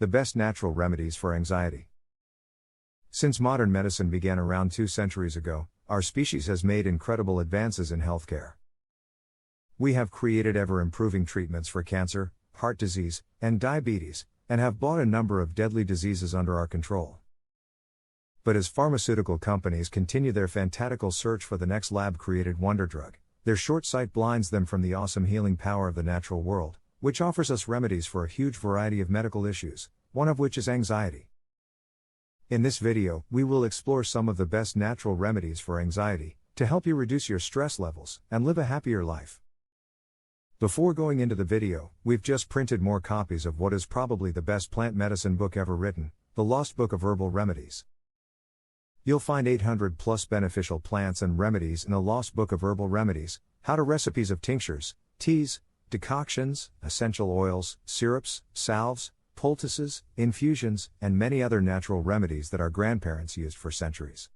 The best natural remedies for anxiety. Since modern medicine began around 2 centuries ago, our species has made incredible advances in healthcare. We have created ever-improving treatments for cancer, heart disease, and diabetes, and have brought a number of deadly diseases under our control. But as pharmaceutical companies continue their fantastical search for the next lab-created wonder drug, their short sight blinds them from the awesome healing power of the natural world, which offers us remedies for a huge variety of medical issues, one of which is anxiety. In this video, we will explore some of the best natural remedies for anxiety, to help you reduce your stress levels, and live a happier life. Before going into the video, we've just printed more copies of what is probably the best plant medicine book ever written, The Lost Book of Herbal Remedies. You'll find 800 plus beneficial plants and remedies in The Lost Book of Herbal Remedies, how-to recipes of tinctures, teas, decoctions, essential oils, syrups, salves, poultices, infusions, and many other natural remedies that our grandparents used for centuries.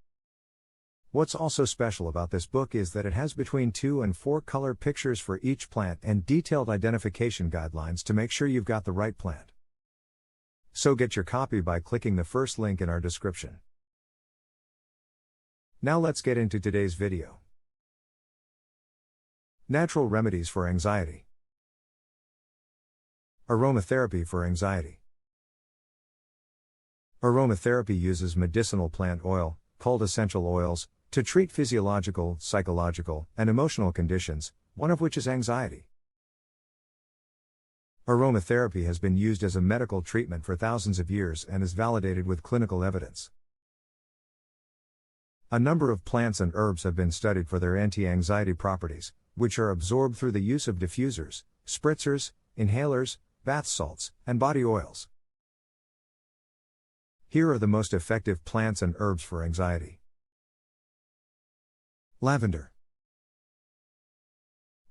What's also special about this book is that it has between 2 and 4 color pictures for each plant and detailed identification guidelines to make sure you've got the right plant. So get your copy by clicking the first link in our description. Now let's get into today's video. Natural remedies for anxiety. Aromatherapy for anxiety. Aromatherapy uses medicinal plant oil, called essential oils, to treat physiological, psychological, and emotional conditions, one of which is anxiety. Aromatherapy has been used as a medical treatment for thousands of years and is validated with clinical evidence. A number of plants and herbs have been studied for their anti-anxiety properties, which are absorbed through the use of diffusers, spritzers, inhalers, bath salts, and body oils. Here are the most effective plants and herbs for anxiety. Lavender.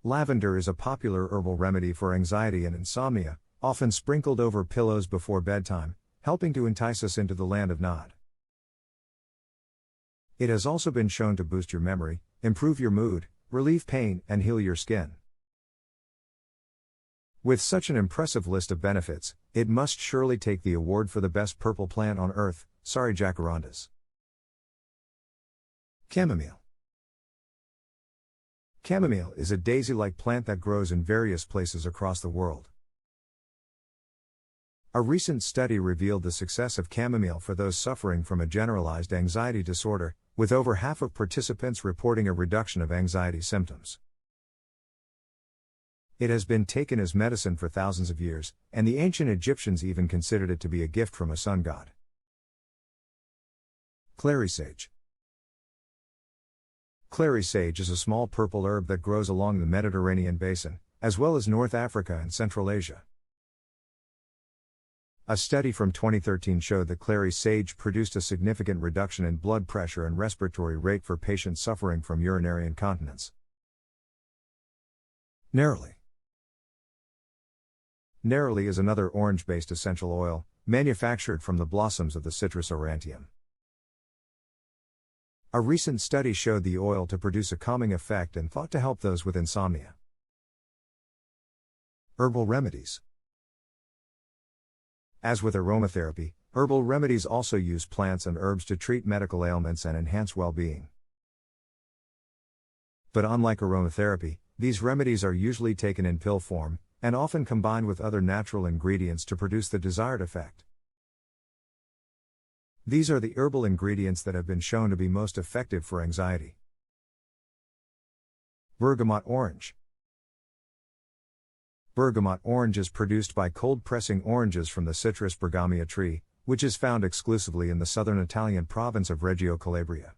Lavender is a popular herbal remedy for anxiety and insomnia, often sprinkled over pillows before bedtime, helping to entice us into the land of Nod. It has also been shown to boost your memory, improve your mood, relieve pain, and heal your skin. With such an impressive list of benefits, it must surely take the award for the best purple plant on earth, sorry jacarandas. Chamomile. Chamomile is a daisy-like plant that grows in various places across the world. A recent study revealed the success of chamomile for those suffering from a generalized anxiety disorder, with over half of participants reporting a reduction of anxiety symptoms. It has been taken as medicine for thousands of years, and the ancient Egyptians even considered it to be a gift from a sun god. Clary sage. Clary sage is a small purple herb that grows along the Mediterranean basin, as well as North Africa and Central Asia. A study from 2013 showed that clary sage produced a significant reduction in blood pressure and respiratory rate for patients suffering from urinary incontinence. Neroli. Neroli is another orange-based essential oil, manufactured from the blossoms of the citrus aurantium. A recent study showed the oil to produce a calming effect and thought to help those with insomnia. Herbal remedies. As with aromatherapy, herbal remedies also use plants and herbs to treat medical ailments and enhance well-being. But unlike aromatherapy, these remedies are usually taken in pill form, and often combined with other natural ingredients to produce the desired effect. These are the herbal ingredients that have been shown to be most effective for anxiety. Bergamot orange. Bergamot orange is produced by cold pressing oranges from the Citrus bergamia tree, which is found exclusively in the southern Italian province of Reggio Calabria.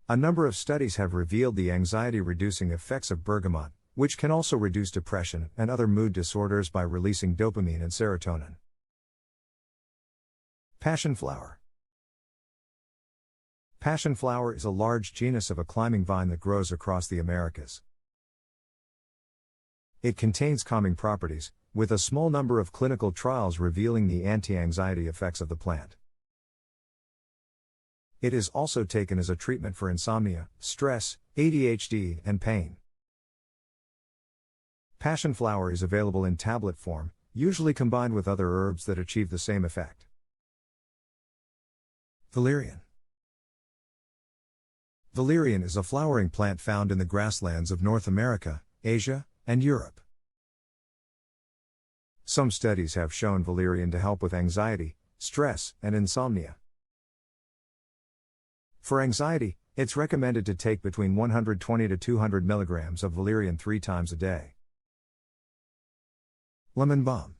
A number of studies have revealed the anxiety-reducing effects of bergamot, which can also reduce depression and other mood disorders by releasing dopamine and serotonin. Passion flower. Passion flower is a large genus of a climbing vine that grows across the Americas. It contains calming properties, with a small number of clinical trials revealing the anti-anxiety effects of the plant. It is also taken as a treatment for insomnia, stress, ADHD, and pain. Passion flower is available in tablet form, usually combined with other herbs that achieve the same effect. Valerian. Valerian is a flowering plant found in the grasslands of North America, Asia, and Europe. Some studies have shown valerian to help with anxiety, stress, and insomnia. For anxiety, it's recommended to take between 120 to 200 milligrams of valerian 3 times a day. Lemon balm.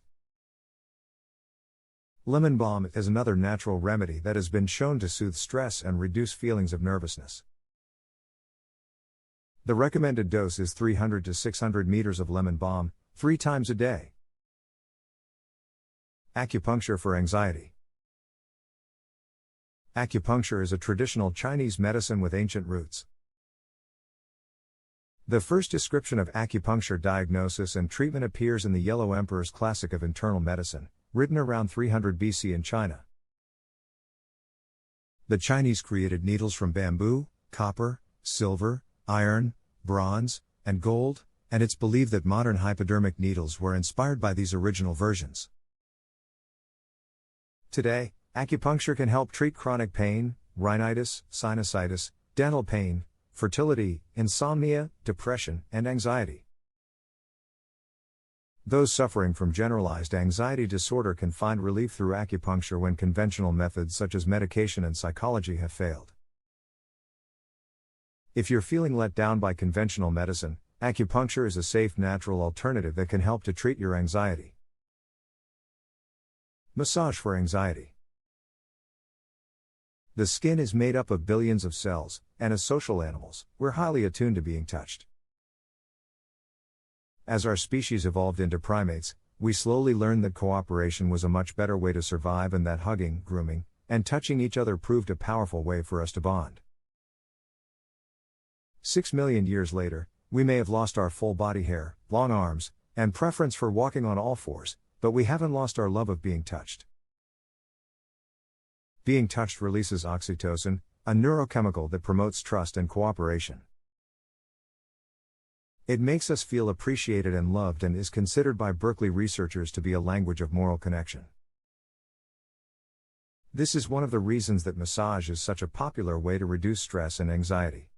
Lemon balm is another natural remedy that has been shown to soothe stress and reduce feelings of nervousness. The recommended dose is 300 to 600 meters of lemon balm, 3 times a day. Acupuncture for anxiety. Acupuncture is a traditional Chinese medicine with ancient roots. The first description of acupuncture diagnosis and treatment appears in the Yellow Emperor's Classic of Internal Medicine, written around 300 BC in China. The Chinese created needles from bamboo, copper, silver, iron, bronze, and gold, and it's believed that modern hypodermic needles were inspired by these original versions. Today, acupuncture can help treat chronic pain, rhinitis, sinusitis, dental pain, fertility, insomnia, depression, and anxiety. Those suffering from generalized anxiety disorder can find relief through acupuncture when conventional methods such as medication and psychology have failed. If you're feeling let down by conventional medicine, acupuncture is a safe natural alternative that can help to treat your anxiety. Massage for anxiety. The skin is made up of billions of cells, and as social animals, we're highly attuned to being touched. As our species evolved into primates, we slowly learned that cooperation was a much better way to survive and that hugging, grooming, and touching each other proved a powerful way for us to bond. 6 million years later, we may have lost our full body hair, long arms, and preference for walking on all fours, but we haven't lost our love of being touched. Being touched releases oxytocin, a neurochemical that promotes trust and cooperation. It makes us feel appreciated and loved and is considered by Berkeley researchers to be a language of moral connection. This is one of the reasons that massage is such a popular way to reduce stress and anxiety.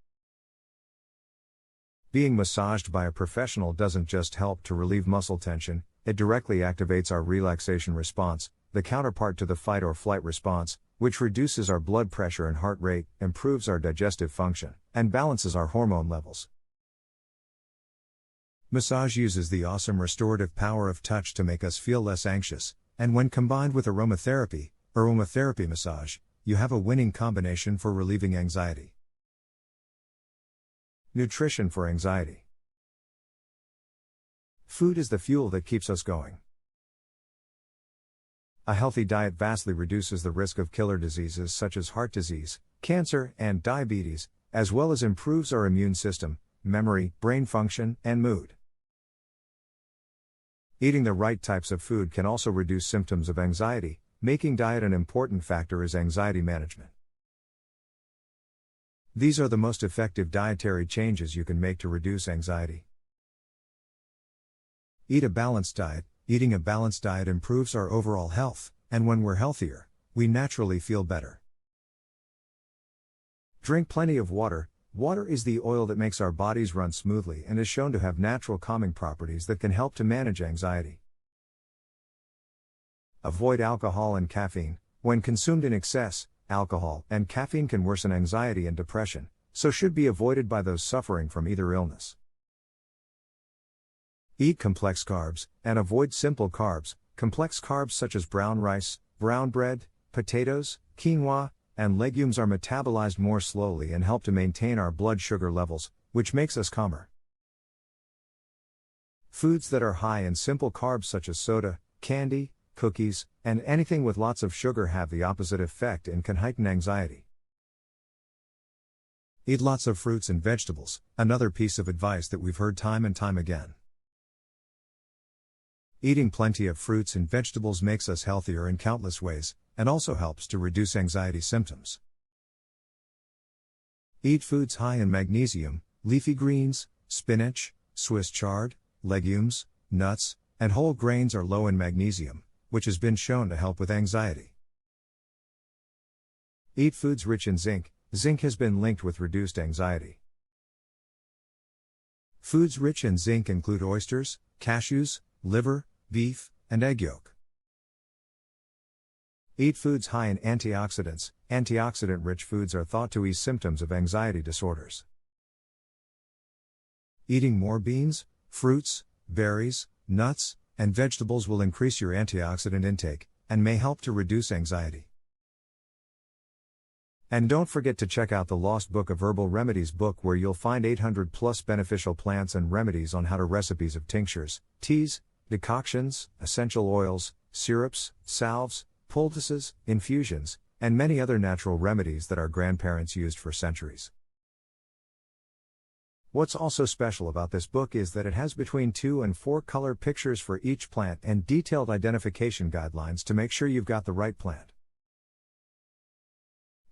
Being massaged by a professional doesn't just help to relieve muscle tension, it directly activates our relaxation response, the counterpart to the fight or flight response, which reduces our blood pressure and heart rate, improves our digestive function, and balances our hormone levels. Massage uses the awesome restorative power of touch to make us feel less anxious, and when combined with aromatherapy massage, you have a winning combination for relieving anxiety. Nutrition for anxiety. Food is the fuel that keeps us going. A healthy diet vastly reduces the risk of killer diseases such as heart disease, cancer, and diabetes, as well as improves our immune system, memory, brain function, and mood. Eating the right types of food can also reduce symptoms of anxiety, making diet an important factor as anxiety management. These are the most effective dietary changes you can make to reduce anxiety. Eat a balanced diet. Eating a balanced diet improves our overall health, and when we're healthier, we naturally feel better. Drink plenty of water. Water is the oil that makes our bodies run smoothly and is shown to have natural calming properties that can help to manage anxiety. Avoid alcohol and caffeine. When consumed in excess, alcohol and caffeine can worsen anxiety and depression, so should be avoided by those suffering from either illness. Eat complex carbs, and avoid simple carbs. Complex carbs such as brown rice, brown bread, potatoes, quinoa, and legumes are metabolized more slowly and help to maintain our blood sugar levels, which makes us calmer. Foods that are high in simple carbs such as soda, candy, cookies, and anything with lots of sugar have the opposite effect and can heighten anxiety. Eat lots of fruits and vegetables, another piece of advice that we've heard time and time again. Eating plenty of fruits and vegetables makes us healthier in countless ways, and also helps to reduce anxiety symptoms. Eat foods high in magnesium, leafy greens, spinach, Swiss chard, legumes, nuts, and whole grains are low in magnesium, which has been shown to help with anxiety. Eat foods rich in zinc. Zinc has been linked with reduced anxiety. Foods rich in zinc include oysters, cashews, liver, beef, and egg yolk. Eat foods high in antioxidants. Antioxidant-rich foods are thought to ease symptoms of anxiety disorders. Eating more beans, fruits, berries, nuts, and vegetables will increase your antioxidant intake, and may help to reduce anxiety. And don't forget to check out the Lost Book of Herbal Remedies book, where you'll find 800 plus beneficial plants and remedies on how to recipes of tinctures, teas, decoctions, essential oils, syrups, salves, poultices, infusions, and many other natural remedies that our grandparents used for centuries. What's also special about this book is that it has between 2 and 4 color pictures for each plant and detailed identification guidelines to make sure you've got the right plant.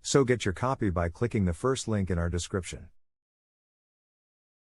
So get your copy by clicking the first link in our description.